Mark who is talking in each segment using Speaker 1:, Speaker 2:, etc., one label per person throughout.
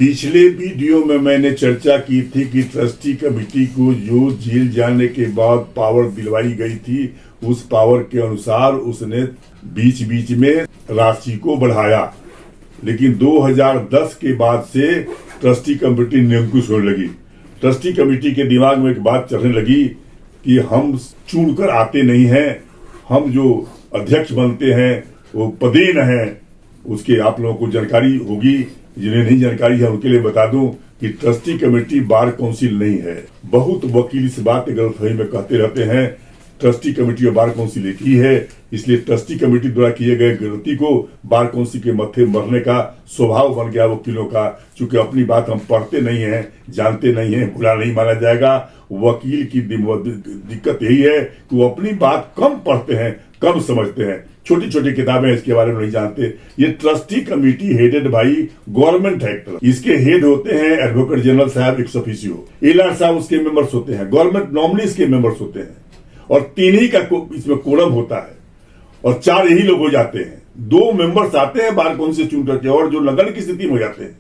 Speaker 1: पिछले वीडियो में मैंने चर्चा की थी कि ट्रस्टी कमेटी को जो जेल जाने के बाद पावर दिलवाई गई थी, उस पावर के अनुसार उसने बीच बीच में राशि को बढ़ाया। लेकिन 2010 के बाद से ट्रस्टी कमेटी निरंकुश होने लगी। ट्रस्टी कमेटी के दिमाग में एक बात चलने लगी कि हम चुन कर आते नहीं हैं, हम जो अध्यक्ष बनते हैं वो पदेन हैं। उसके आप लोगों को जानकारी होगी, जिन्हें नहीं जानकारी है उनके लिए बता दूं कि ट्रस्टी कमेटी बार काउंसिल नहीं है। बहुत वकील इस बात की गलतफहमी में कहते रहते हैं ट्रस्टी कमेटी और बार काउंसिल एक ही है, इसलिए ट्रस्टी कमेटी द्वारा किए गए गलती को बार काउंसिल के मत्थे मरने का स्वभाव बन गया वकीलों का। चूंकि अपनी बात हम पढ़ते नहीं हैं, जानते नहीं हैं, बुरा नहीं माना जाएगा। वकील की दिक्कत यही है कि वो अपनी बात कम पढ़ते हैं, कम समझते हैं, छोटी छोटी किताबें इसके बारे में नहीं जानते। ये trustee committee headed by government है। इसके हेड होते हैं एडवोकेट जनरल साहब एक्स ऑफिशियो, एलआर साहब उसके मेंबर्स होते हैं, गवर्नमेंट नॉमिनीज के मेंबर्स होते हैं, और 3 ही का इसमें कोरम होता है और 4 यही लोग हो जाते हैं। 2 मेंबर्स आते हैं बार काउंसिल चुन करके और जो नगण्य की स्थिति में हो जाते हैं।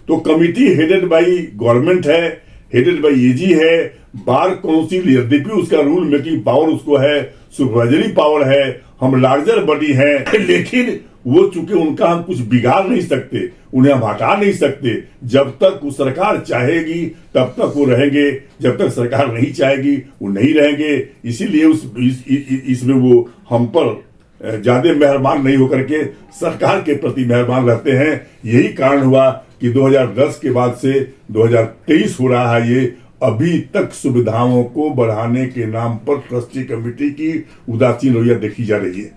Speaker 1: तो कमिटी हेडेड बाई गवर्नमेंट है, हेडेड बाई एजी है। बार काउंसिल यद्यपि उसका रूल मेकिंग पावर उसको है, सुपरवाइजरी पावर है, हम लार्जर बॉडी है, लेकिन वो चूंकि उनका हम कुछ बिगाड़ नहीं सकते, उन्हें हम हटा नहीं सकते। जब तक वो सरकार चाहेगी तब तक वो रहेंगे, जब तक सरकार नहीं चाहेगी वो नहीं रहेंगे। इसीलिए इसमें वो हम पर ज्यादा मेहरबान नहीं होकर के सरकार के प्रति मेहरबान रहते हैं। यही कारण हुआ कि 2010 के बाद से 2023 हो रहा है। ये अभी तक सुविधाओं को बढ़ाने के नाम पर ट्रस्टी कमेटी की उदासीन रवैया देखी जा रही है।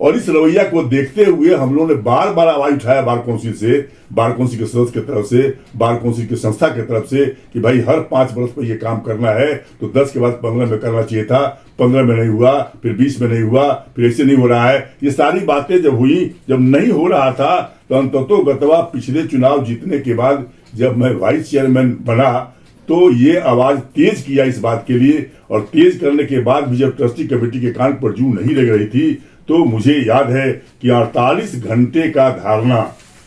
Speaker 1: और इस रवैया को देखते हुए हम लोगों ने बार बार आवाज उठाया बार काउंसिल से, बार काउंसिल के सदस्य की तरफ से, बार काउंसिल की संस्था की तरफ से कि भाई हर 5 वर्ष पर यह काम करना है, तो 10 के बाद 15 में करना चाहिए था, 15 में नहीं हुआ, फिर 20 में नहीं हुआ, फिर ऐसे नहीं हो रहा है। ये सारी बातें जब हुई, जब नहीं हो रहा था, तो अंततोगत्वा पिछले चुनाव जीतने के बाद जब मैं वाइस चेयरमैन बना तो ये आवाज तेज किया इस बात के लिए। और तेज करने के बाद भी जब ट्रस्टी कमेटी के कान पर जूं नहीं लग रही थी, तो मुझे याद है कि 48 घंटे का धारणा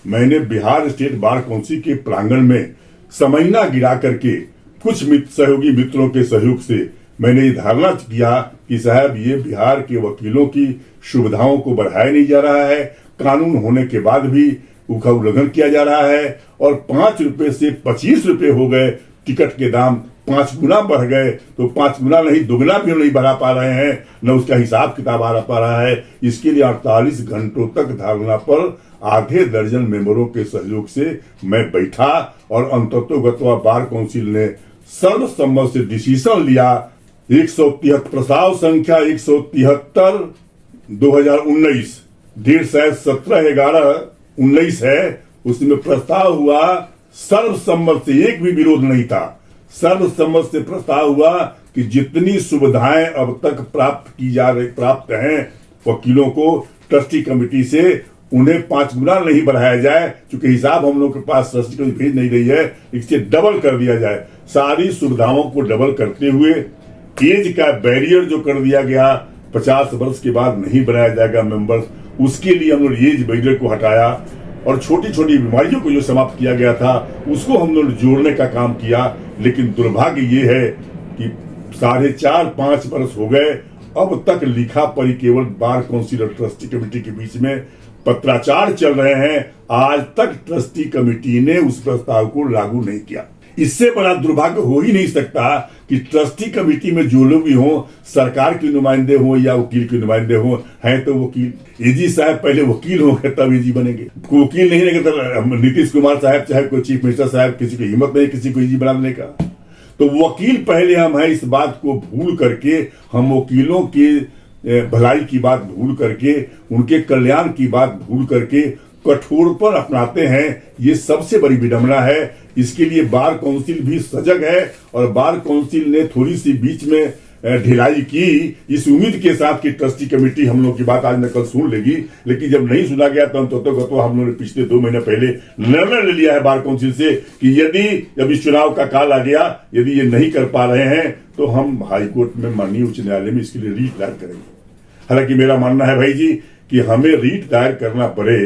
Speaker 1: मैंने बिहार स्टेट बार काउंसिल के प्रांगण में समयना गिरा करके कुछ सहयोगी मित्रों के सहयोग से मैंने ये धारणा किया कि साहब ये बिहार के वकीलों की सुविधाओं को बढ़ाया नहीं जा रहा है, कानून होने के बाद भी उसका उल्लंघन किया जा रहा है, और 5 रुपए से 25 रुपए हो गए टिकट के दाम, 5 गुना बढ़ गए। तो 5 गुना नहीं, दुगना भी नहीं बढ़ा पा रहे हैं, न उसका हिसाब किताब आ पा रहा है। इसके लिए 48 घंटों तक धारणा पर आधे दर्जन मेंबरों के सहयोग से मैं बैठा और अंततोगत्वा बार काउंसिल ने सर्वसम्मत से डिसीजन लिया। 173 प्रस्ताव संख्या 173 2019, डेट शायद 17/11/19 है। उसमें प्रस्ताव हुआ सर्वसम्मत से, एक भी विरोध नहीं था, सर्वसम्मत से प्रस्ताव हुआ कि जितनी सुविधाएं अब तक प्राप्त हैं वकीलों को ट्रस्टी कमेटी से, उन्हें 5 गुना नहीं बढ़ाया जाए। क्योंकि हिसाब हम लोग के पास ट्रस्टी कमेटी भेज नहीं रही है, इससे डबल कर दिया जाए। सारी सुविधाओं को डबल करते हुए एज का बैरियर जो कर दिया गया, 50 वर्ष के बाद नहीं बनाया जाएगा मेंबर्स, उसके लिए हम लोग एज बैरियर को हटाया। और छोटी छोटी बीमारियों को जो समाप्त किया गया था उसको हम लोग जोड़ने का काम किया। लेकिन दुर्भाग्य ये है कि 4.5-5 वर्ष हो गए, अब तक लिखा पढ़ी केवल बार काउंसिल और ट्रस्टी कमेटी के बीच में पत्राचार चल रहे हैं। आज तक ट्रस्टी कमेटी ने उस प्रस्ताव को लागू नहीं किया। इससे बड़ा दुर्भाग्य हो ही नहीं सकता कि ट्रस्टी कमेटी में जो लोग भी हों, सरकार के नुमाइंदे हों या वकील के नुमाइंदे हों, हैं तो वकील। एजी साहब पहले वकील होंगे तब एजी बनेंगे, वकील नहीं रहेंगे तो नीतीश कुमार साहब चाहे कोई चीफ मिनिस्टर साहब, किसी को हिम्मत नहीं किसी को एजी बनाने का। तो वकील पहले हम हैं, इस बात को भूल करके, हम वकीलों के भलाई की बात भूल करके, उनके कल्याण की बात भूल करके कठोर पर अपनाते हैं। ये सबसे बड़ी विडंबना है। इसके लिए बार काउंसिल भी सजग है और बार काउंसिल ने थोड़ी सी बीच में ढिलाई की, इस उम्मीद के साथ कि ट्रस्टी कमेटी हम लोग की बात आज न कल सुन लेगी। लेकिन जब नहीं सुना गया तो हम लोगों ने पिछले 2 महीने पहले निर्णय ले लिया है बार काउंसिल से कि यदि जब इस चुनाव का काल आ गया, यदि ये नहीं कर पा रहे हैं तो हम हाईकोर्ट में, माननीय उच्च न्यायालय में इसके लिए रीट दायर करेंगे। हालांकि मेरा मानना है भाई जी कि हमें रीट दायर करना पड़े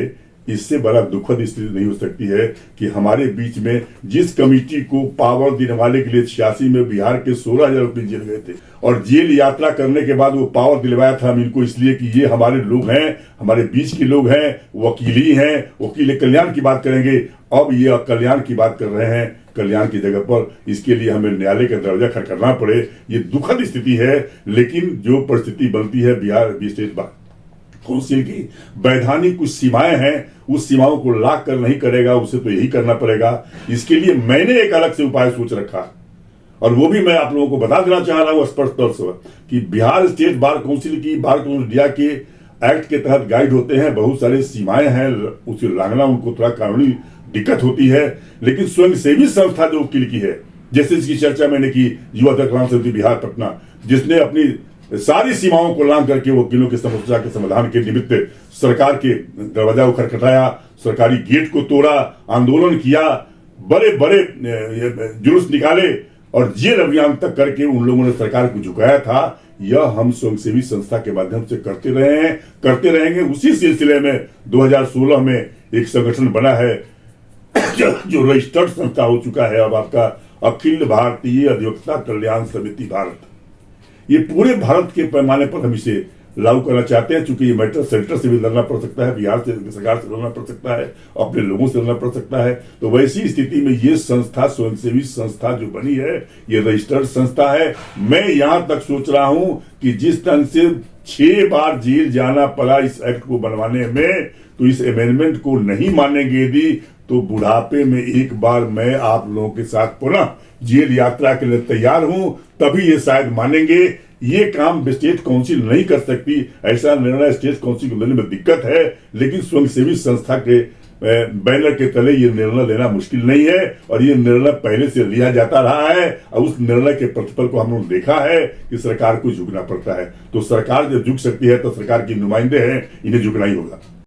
Speaker 1: इससे बड़ा दुखद स्थिति नहीं हो सकती है कि हमारे बीच में जिस कमेटी को पावर दिलवाने के लिए 86 में बिहार के 16,000 रुपये जेल गए थे और जेल यात्रा करने के बाद वो पावर दिलवाया था हम इनको इसलिए कि ये हमारे लोग हैं, हमारे बीच के लोग हैं, वकील ही हैं, वकील कल्याण की बात करेंगे। अब ये कल्याण की बात कर रहे हैं, कल्याण की जगह पर इसके लिए हमें न्यायालय का दरवाजा खटखटाना पड़े, ये दुखद स्थिति है। लेकिन जो परिस्थिति बनती है बिहार स्टेट बार काउंसिल की वैधानिक कुछ सीमाएं हैं, उस सीमाओं को लाग कर नहीं करेगा, उसे तो यही करना पड़ेगा। इसके लिए मैंने एक अलग से उपाय सोच रखा और वो भी मैं आप लोगों को बता देना चाह रहा हूं स्पष्ट तौर से कि बिहार स्टेट बार काउंसिल की बार काउंसिल इंडिया के एक्ट के तहत गाइड होते हैं, बहुत सारे सीमाएं हैं, उसे लांघना उनको थोड़ा कानूनी दिक्कत होती है। लेकिन स्वयंसेवी संस्था जो वकील की है, जैसे इसकी चर्चा मैंने की युवा कल्याण समिति बिहार पटना, जिसने अपनी सारी सीमाओं को लांघ करके वकीलों की समस्या के समाधान के निमित्त सरकार के दरवाजा को खटखटाया, सरकारी गेट को तोड़ा, आंदोलन किया, बड़े बड़े जुलूस निकाले और जेल अभियान तक करके उन लोगों ने सरकार को झुकाया था। यह हम स्वयंसेवी संस्था के माध्यम से करते रहे हैं, करते रहेंगे। उसी सिलसिले में 2016 में एक संगठन बना है जो रजिस्टर्ड संस्था हो चुका है अब आपका अखिल भारतीय अधिवक्ता कल्याण समिति भारत। ये पूरे भारत के पैमाने पर हम इसे लागू करना चाहते हैं, चूंकि ये मैटर सेंटर से भी लड़ना पड़ सकता है, बिहार से सरकार से लड़ना पड़ सकता है, अपने लोगों से लड़ना पड़ सकता है। तो वैसी स्थिति में ये संस्था स्वयंसेवी संस्था जो बनी है ये रजिस्टर्ड संस्था है। मैं यहां तक सोच रहा हूं कि जिस ढंग से 6 बार जेल जाना पड़ा इस एक्ट को बनवाने में, तो इस अमेंडमेंट को नहीं मानेंगे यदि तो बुढ़ापे में एक बार मैं आप लोगों के साथ पुनः जेल यात्रा के लिए तैयार हूं, तभी ये शायद मानेंगे। ये काम स्टेट काउंसिल नहीं कर सकती, ऐसा निर्णय स्टेट काउंसिल को लेने में दिक्कत है, लेकिन स्वयंसेवी संस्था के बैनर के तले ये निर्णय लेना मुश्किल नहीं है और ये निर्णय पहले से लिया जाता रहा है और उस निर्णय के प्रतिफल को हम लोग देखा है कि सरकार को झुकना पड़ता है। तो सरकार जब झुक सकती है तो सरकार की नुमाइंदे हैं, इन्हें झुकना ही होगा।